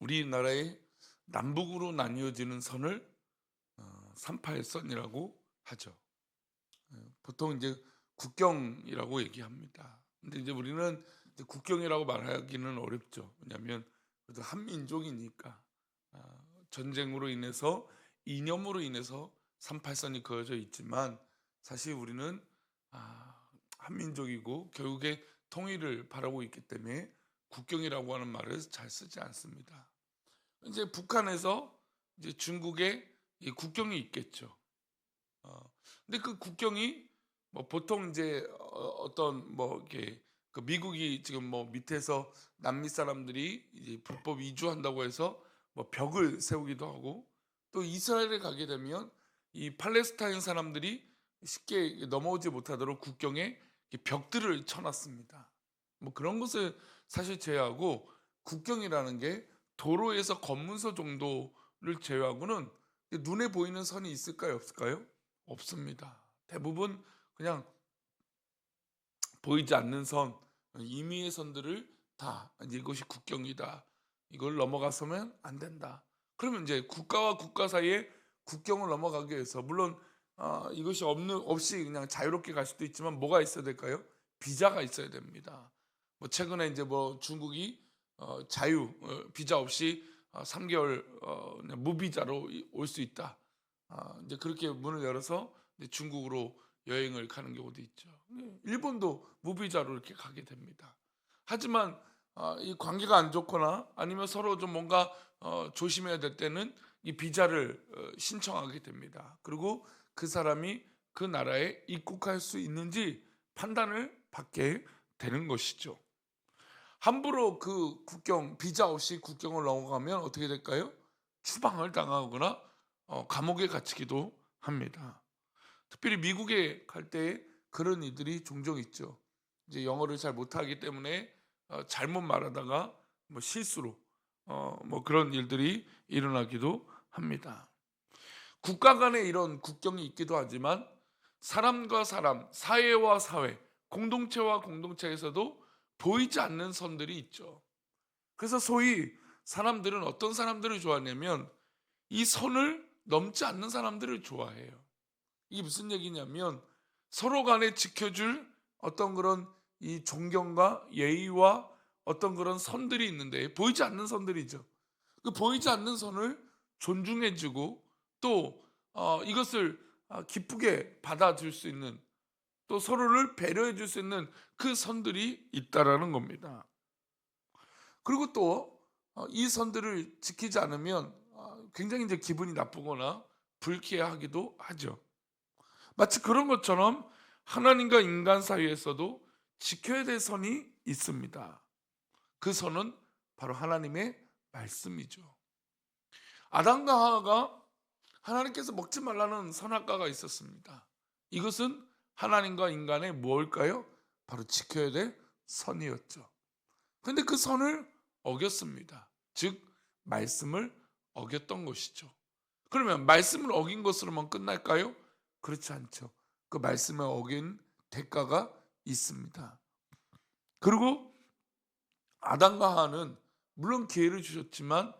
우리나라의 남북으로 나뉘어지는 선을 38선이라고 하죠. 보통 이제 국경이라고 얘기합니다. 근데 이제 우리는 이제 국경이라고 말하기는 어렵죠. 왜냐하면 그래도 한민족이니까 전쟁으로 인해서 이념으로 인해서 38선이 그어져 있지만 사실 우리는 한민족이고 결국에 통일을 바라고 있기 때문에 국경이라고 하는 말을 잘 쓰지 않습니다. 이제 북한에서 이제 중국의 이 국경이 있겠죠. 근데 그 국경이 뭐 보통 이제 어떤 뭐 이렇게 그 미국이 지금 뭐 밑에서 남미 사람들이 이제 불법 이주한다고 해서 뭐 벽을 세우기도 하고, 또 이스라엘에 가게 되면 이 팔레스타인 사람들이 쉽게 넘어오지 못하도록 국경에 이렇게 벽들을 쳐놨습니다. 뭐 그런 것을 사실 제외하고 국경이라는 게 도로에서 검문소 정도를 제외하고는 눈에 보이는 선이 있을까요, 없을까요? 없습니다. 대부분 그냥 보이지 않는 선, 임의의 선들을 다 이제 이것이 국경이다, 이걸 넘어가서면 안 된다. 그러면 이제 국가와 국가 사이에 국경을 넘어가기 위해서 물론 이것이 없이 그냥 자유롭게 갈 수도 있지만 뭐가 있어야 될까요? 비자가 있어야 됩니다. 뭐 최근에 이제 뭐 중국이 비자 없이 3개월 그냥 무비자로 올 수 있다. 이제 그렇게 문을 열어서 이제 중국으로 여행을 가는 경우도 있죠. 일본도 무비자로 이렇게 가게 됩니다. 하지만 이 관계가 안 좋거나 아니면 서로 좀 뭔가 조심해야 될 때는 이 비자를 신청하게 됩니다. 그리고 그 사람이 그 나라에 입국할 수 있는지 판단을 받게 되는 것이죠. 함부로 그 국경, 비자 없이 국경을 넘어가면 어떻게 될까요? 추방을 당하거나 감옥에 갇히기도 합니다. 특별히 미국에 갈 때 그런 이들이 종종 있죠. 이제 영어를 잘 못하기 때문에 잘못 말하다가 뭐 실수로 뭐 그런 일들이 일어나기도 합니다. 국가 간에 이런 국경이 있기도 하지만 사람과 사람, 사회와 사회, 공동체와 공동체에서도 보이지 않는 선들이 있죠. 그래서 소위 사람들은 어떤 사람들을 좋아하냐면 이 선을 넘지 않는 사람들을 좋아해요. 이게 무슨 얘기냐면 서로 간에 지켜줄 어떤 그런 이 존경과 예의와 어떤 그런 선들이 있는데 보이지 않는 선들이죠. 그 보이지 않는 선을 존중해주고 또 이것을 기쁘게 받아줄 수 있는, 또 서로를 배려해 줄 수 있는 그 선들이 있다라는 겁니다. 그리고 또 이 선들을 지키지 않으면 굉장히 이제 기분이 나쁘거나 불쾌하기도 하죠. 마치 그런 것처럼 하나님과 인간 사이에서도 지켜야 될 선이 있습니다. 그 선은 바로 하나님의 말씀이죠. 아담과 하와가 하나님께서 먹지 말라는 선악과가 있었습니다. 이것은 하나님과 인간의 무엇일까요? 바로 지켜야 될 선이었죠. 그런데 그 선을 어겼습니다. 즉 말씀을 어겼던 것이죠. 그러면 말씀을 어긴 것으로만 끝날까요? 그렇지 않죠. 그 말씀을 어긴 대가가 있습니다. 그리고 아담과 하와는 물론 기회를 주셨지만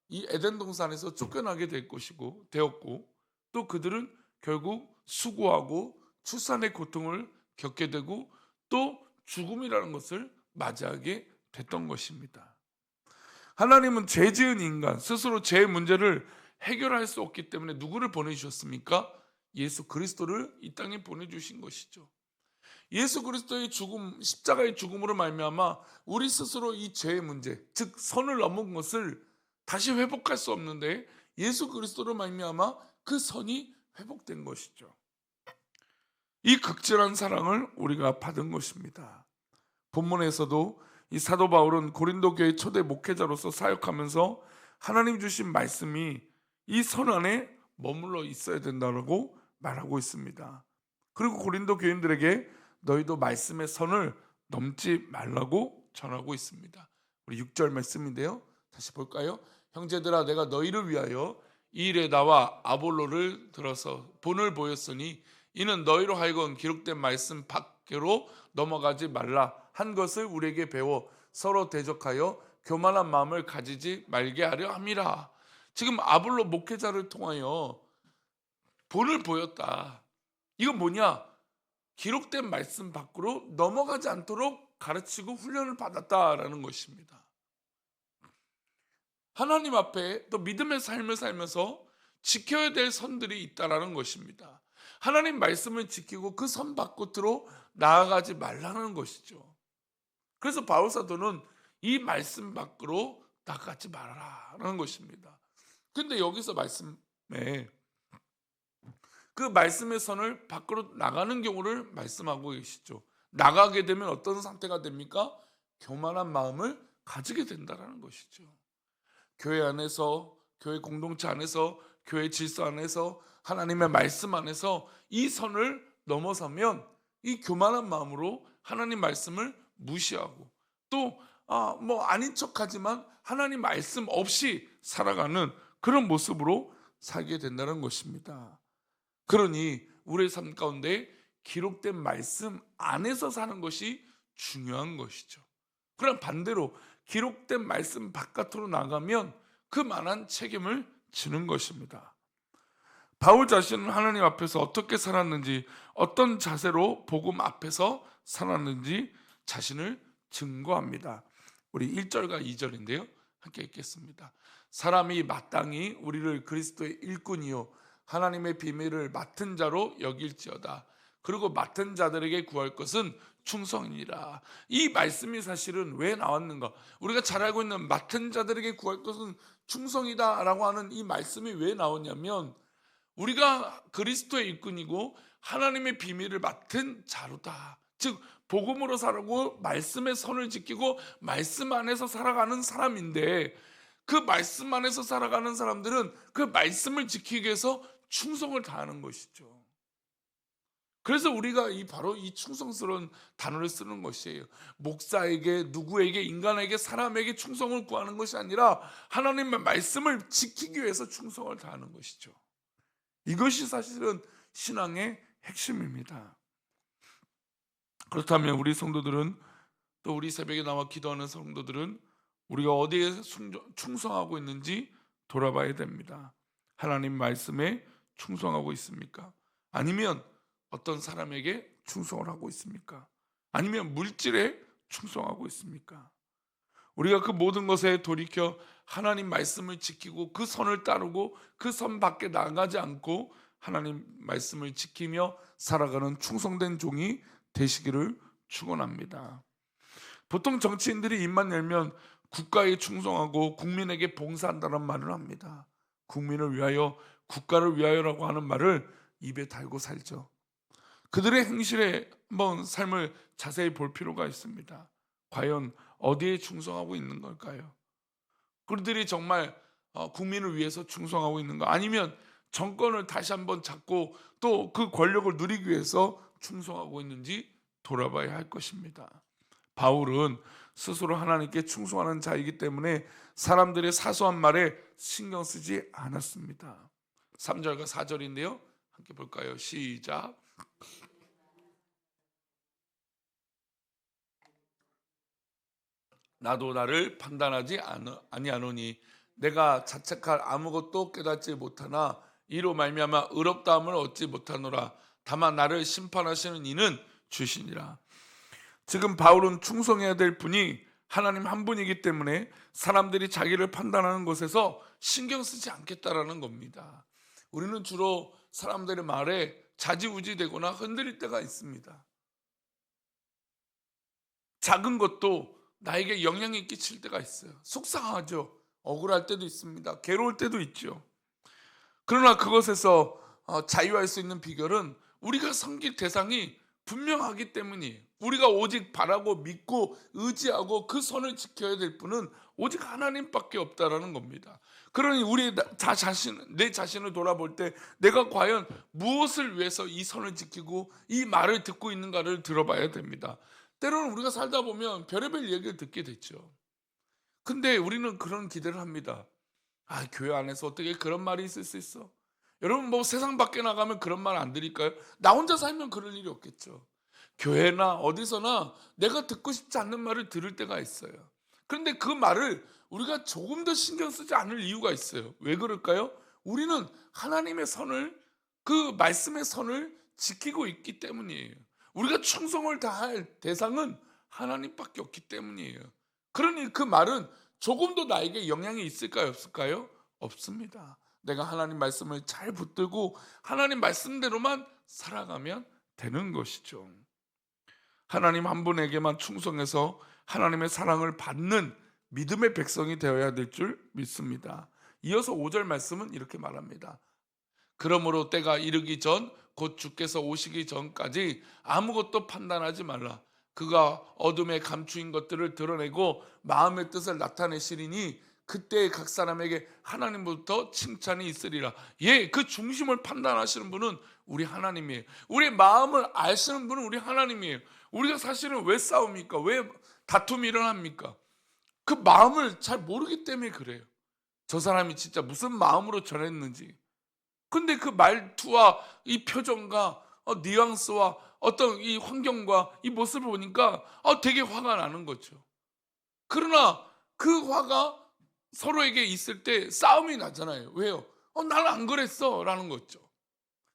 이 에덴 동산에서 쫓겨나게 될 것이고 되었고, 또 그들은 결국 수고하고 출산의 고통을 겪게 되고 또 죽음이라는 것을 맞이하게 됐던 것입니다. 하나님은 죄 지은 인간 스스로 죄 문제를 해결할 수 없기 때문에 누구를 보내주셨습니까? 예수 그리스도를 이 땅에 보내주신 것이죠. 예수 그리스도의 죽음, 십자가의 죽음으로 말미암아 우리 스스로 이 죄의 문제, 즉 선을 넘은 것을 다시 회복할 수 없는데 예수 그리스도로 말미암아 그 선이 회복된 것이죠. 이 극진한 사랑을 우리가 받은 것입니다. 본문에서도 이 사도 바울은 고린도 교회 초대 목회자로서 사역하면서 하나님 주신 말씀이 이 선 안에 머물러 있어야 된다고 말하고 있습니다. 그리고 고린도 교인들에게 너희도 말씀의 선을 넘지 말라고 전하고 있습니다. 우리 6절 말씀인데요. 다시 볼까요? 형제들아 내가 너희를 위하여 이 일에 나와 아볼로를 들어서 본을 보였으니 이는 너희로 하여금 기록된 말씀 밖으로 넘어가지 말라 한 것을 우리에게 배워 서로 대적하여 교만한 마음을 가지지 말게 하려 함이라. 지금 아볼로 목회자를 통하여 본을 보였다. 이건 뭐냐? 기록된 말씀 밖으로 넘어가지 않도록 가르치고 훈련을 받았다라는 것입니다. 하나님 앞에 또 믿음의 삶을 살면서 지켜야 될 선들이 있다라는 것입니다. 하나님 말씀을 지키고 그 선 밖으로 나아가지 말라는 것이죠. 그래서 바울 사도는 이 말씀 밖으로 나가지 말아라라는 것입니다. 근데 여기서 말씀에 그 말씀의 선을 밖으로 나가는 경우를 말씀하고 계시죠. 나가게 되면 어떤 상태가 됩니까? 교만한 마음을 가지게 된다는 것이죠. 교회 안에서, 교회 공동체 안에서, 교회 질서 안에서, 하나님의 말씀 안에서 이 선을 넘어서면 이 교만한 마음으로 하나님 말씀을 무시하고 또 아닌 척하지만 하나님 말씀 없이 살아가는 그런 모습으로 살게 된다는 것입니다. 그러니 우리의 삶 가운데 기록된 말씀 안에서 사는 것이 중요한 것이죠. 그럼 반대로 기록된 말씀 바깥으로 나가면 그만한 책임을 지는 것입니다. 바울 자신은 하나님 앞에서 어떻게 살았는지, 어떤 자세로 복음 앞에서 살았는지 자신을 증거합니다. 우리 1절과 2절인데요. 함께 읽겠습니다. 사람이 마땅히 우리를 그리스도의 일꾼이요 하나님의 비밀을 맡은 자로 여길지어다. 그리고 맡은 자들에게 구할 것은 충성이니라. 이 말씀이 사실은 왜 나왔는가? 우리가 잘 알고 있는 맡은 자들에게 구할 것은 충성이다라고 하는 이 말씀이 왜 나오냐면 우리가 그리스도의 일꾼이고 하나님의 비밀을 맡은 자로다. 즉 복음으로 살고 말씀의 선을 지키고 말씀 안에서 살아가는 사람인데 그 말씀 안에서 살아가는 사람들은 그 말씀을 지키기 위해서 충성을 다하는 것이죠. 그래서 우리가 바로 이 충성스러운 단어를 쓰는 것이에요. 목사에게, 누구에게, 인간에게, 사람에게 충성을 구하는 것이 아니라 하나님의 말씀을 지키기 위해서 충성을 다하는 것이죠. 이것이 사실은 신앙의 핵심입니다. 그렇다면 우리 성도들은, 또 우리 새벽에 나와 기도하는 성도들은 우리가 어디에 충성하고 있는지 돌아봐야 됩니다. 하나님 말씀에 충성하고 있습니까? 아니면 어떤 사람에게 충성을 하고 있습니까? 아니면 물질에 충성하고 있습니까? 우리가 그 모든 것에 돌이켜 하나님 말씀을 지키고 그 선을 따르고 그 선 밖에 나가지 않고 하나님 말씀을 지키며 살아가는 충성된 종이 되시기를 축원합니다. 보통 정치인들이 입만 열면 국가에 충성하고 국민에게 봉사한다는 말을 합니다. 국민을 위하여, 국가를 위하여라고 하는 말을 입에 달고 살죠. 그들의 행실에 한번 삶을 자세히 볼 필요가 있습니다. 과연 어디에 충성하고 있는 걸까요? 그들이 정말 국민을 위해서 충성하고 있는가? 아니면 정권을 다시 한번 잡고 또 그 권력을 누리기 위해서 충성하고 있는지 돌아봐야 할 것입니다. 바울은 스스로 하나님께 충성하는 자이기 때문에 사람들의 사소한 말에 신경 쓰지 않았습니다. 3절과 4절인데요. 함께 볼까요? 시작. 나도 나를 판단하지 아니하노니 내가 자책할 아무것도 깨닫지 못하나 이로 말미암아 의롭다함을 얻지 못하노라. 다만 나를 심판하시는 이는 주시니라. 지금 바울은 충성해야 될 분이 하나님 한 분이기 때문에 사람들이 자기를 판단하는 것에서 신경 쓰지 않겠다라는 겁니다. 우리는 주로 사람들의 말에 좌지우지되거나 흔들릴 때가 있습니다. 작은 것도 나에게 영향이 끼칠 때가 있어요. 속상하죠. 억울할 때도 있습니다. 괴로울 때도 있죠. 그러나 그것에서 자유할 수 있는 비결은 우리가 섬길 대상이 분명하기 때문이에요. 우리가 오직 바라고 믿고 의지하고 그 선을 지켜야 될 분은 오직 하나님밖에 없다라는 겁니다. 그러니 우리 내 자신을 돌아볼 때 내가 과연 무엇을 위해서 이 선을 지키고 이 말을 듣고 있는가를 들어봐야 됩니다. 때로는 우리가 살다 보면 별의별 얘기를 듣게 됐죠. 근데 우리는 그런 기대를 합니다. 교회 안에서 어떻게 그런 말이 있을 수 있어? 여러분 세상 밖에 나가면 그런 말 안 들을까요? 나 혼자 살면 그럴 일이 없겠죠. 교회나 어디서나 내가 듣고 싶지 않는 말을 들을 때가 있어요. 그런데 그 말을 우리가 조금 더 신경 쓰지 않을 이유가 있어요. 왜 그럴까요? 우리는 하나님의 선을, 그 말씀의 선을 지키고 있기 때문이에요. 우리가 충성을 다할 대상은 하나님밖에 없기 때문이에요. 그러니 그 말은 조금도 나에게 영향이 있을까요? 없을까요? 없습니다. 내가 하나님 말씀을 잘 붙들고 하나님 말씀대로만 살아가면 되는 것이죠. 하나님 한 분에게만 충성해서 하나님의 사랑을 받는 믿음의 백성이 되어야 될 줄 믿습니다. 이어서 5절 말씀은 이렇게 말합니다. 그러므로 때가 이르기 전 곧 주께서 오시기 전까지 아무것도 판단하지 말라. 그가 어둠에 감추인 것들을 드러내고 마음의 뜻을 나타내시리니 그때 각 사람에게 하나님부터 칭찬이 있으리라. 예, 그 중심을 판단하시는 분은 우리 하나님이에요. 우리 마음을 아시는 분은 우리 하나님이에요. 우리가 사실은 왜 싸웁니까? 왜 다툼이 일어납니까? 그 마음을 잘 모르기 때문에 그래요. 저 사람이 진짜 무슨 마음으로 전했는지. 근데 그 말투와 이 표정과 뉘앙스와 어떤 이 환경과 이 모습을 보니까 되게 화가 나는 거죠. 그러나 그 화가 서로에게 있을 때 싸움이 나잖아요. 왜요? 나는 안 그랬어 라는 거죠.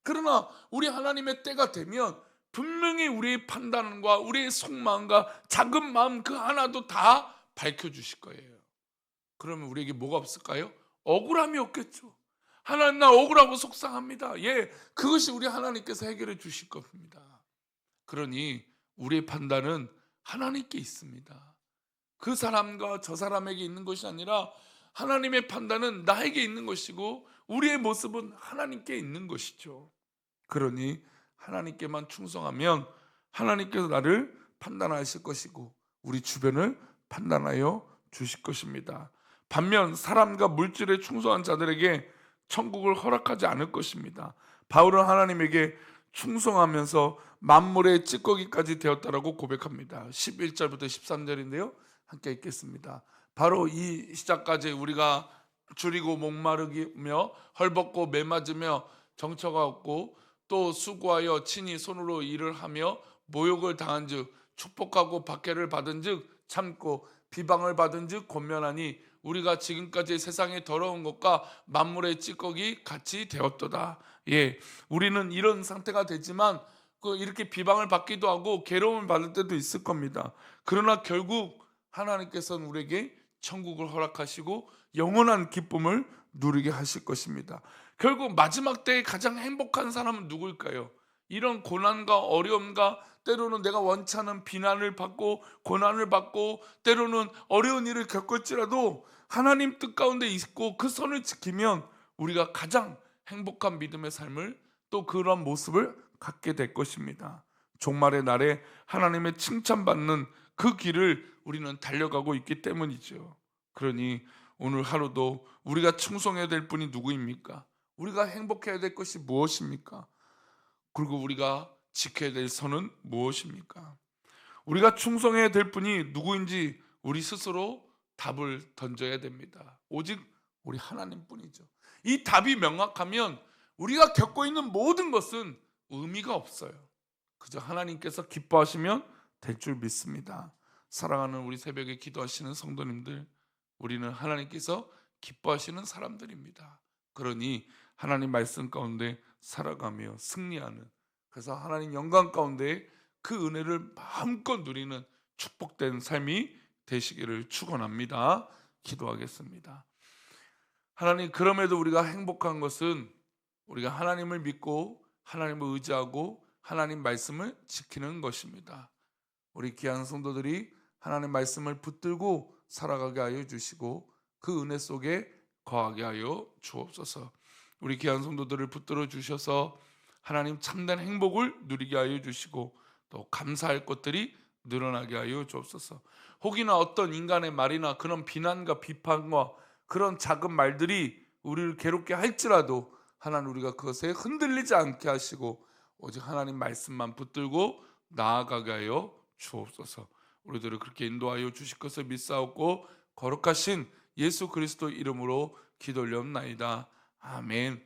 그러나 우리 하나님의 때가 되면 분명히 우리의 판단과 우리의 속마음과 작은 마음 그 하나도 다 밝혀주실 거예요. 그러면 우리에게 뭐가 없을까요? 억울함이 없겠죠. 하나님, 나 억울하고 속상합니다. 예, 그것이 우리 하나님께서 해결해 주실 겁니다. 그러니 우리의 판단은 하나님께 있습니다. 그 사람과 저 사람에게 있는 것이 아니라 하나님의 판단은 나에게 있는 것이고 우리의 모습은 하나님께 있는 것이죠. 그러니 하나님께만 충성하면 하나님께서 나를 판단하실 것이고 우리 주변을 판단하여 주실 것입니다. 반면 사람과 물질에 충성한 자들에게 천국을 허락하지 않을 것입니다. 바울은 하나님에게 충성하면서 만물의 찌꺼기까지 되었다라고 고백합니다. 11절부터 13절인데요. 함께 읽겠습니다. 바로 이 시작까지 우리가 줄이고 목마르며 헐벗고 매맞으며 정처가 없고 또 수고하여 친히 손으로 일을 하며 모욕을 당한즉 축복하고 박해를 받은즉 참고 비방을 받은즉 권면하니 우리가 지금까지 세상의 더러운 것과 만물의 찌꺼기 같이 되었도다. 예, 우리는 이런 상태가 되지만 이렇게 비방을 받기도 하고 괴로움을 받을 때도 있을 겁니다. 그러나 결국 하나님께서는 우리에게 천국을 허락하시고 영원한 기쁨을 누리게 하실 것입니다. 결국 마지막 때에 가장 행복한 사람은 누구일까요? 이런 고난과 어려움과 때로는 내가 원치 않은 비난을 받고 고난을 받고 때로는 어려운 일을 겪을지라도 하나님 뜻 가운데 있고 그 선을 지키면 우리가 가장 행복한 믿음의 삶을 또 그런 모습을 갖게 될 것입니다. 종말의 날에 하나님의 칭찬받는 그 길을 우리는 달려가고 있기 때문이죠. 그러니 오늘 하루도 우리가 충성해야 될 분이 누구입니까? 우리가 행복해야 될 것이 무엇입니까? 그리고 우리가 지켜야 될 선은 무엇입니까? 우리가 충성해야 될 분이 누구인지 우리 스스로 답을 던져야 됩니다. 오직 우리 하나님뿐이죠. 이 답이 명확하면 우리가 겪고 있는 모든 것은 의미가 없어요. 그저 하나님께서 기뻐하시면 될 줄 믿습니다. 사랑하는 우리 새벽에 기도하시는 성도님들, 우리는 하나님께서 기뻐하시는 사람들입니다. 그러니 하나님 말씀 가운데 살아가며 승리하는, 그래서 하나님 영광 가운데 그 은혜를 마음껏 누리는 축복된 삶이 되시기를 축원합니다. 기도하겠습니다. 하나님, 그럼에도 우리가 행복한 것은 우리가 하나님을 믿고 하나님을 의지하고 하나님 말씀을 지키는 것입니다. 우리 귀한 성도들이 하나님 말씀을 붙들고 살아가게 하여 주시고 그 은혜 속에 거하게 하여 주옵소서. 우리 귀한 성도들을 붙들어 주셔서 하나님 참된 행복을 누리게 하여 주시고 또 감사할 것들이 늘어나게 하여 주옵소서. 혹이나 어떤 인간의 말이나 그런 비난과 비판과 그런 작은 말들이 우리를 괴롭게 할지라도 하나님, 우리가 그것에 흔들리지 않게 하시고 오직 하나님 말씀만 붙들고 나아가게 하여 주옵소서. 우리들을 그렇게 인도하여 주실 것을 믿사옵고 거룩하신 예수 그리스도 이름으로 기도 올려옵나이다. 아멘.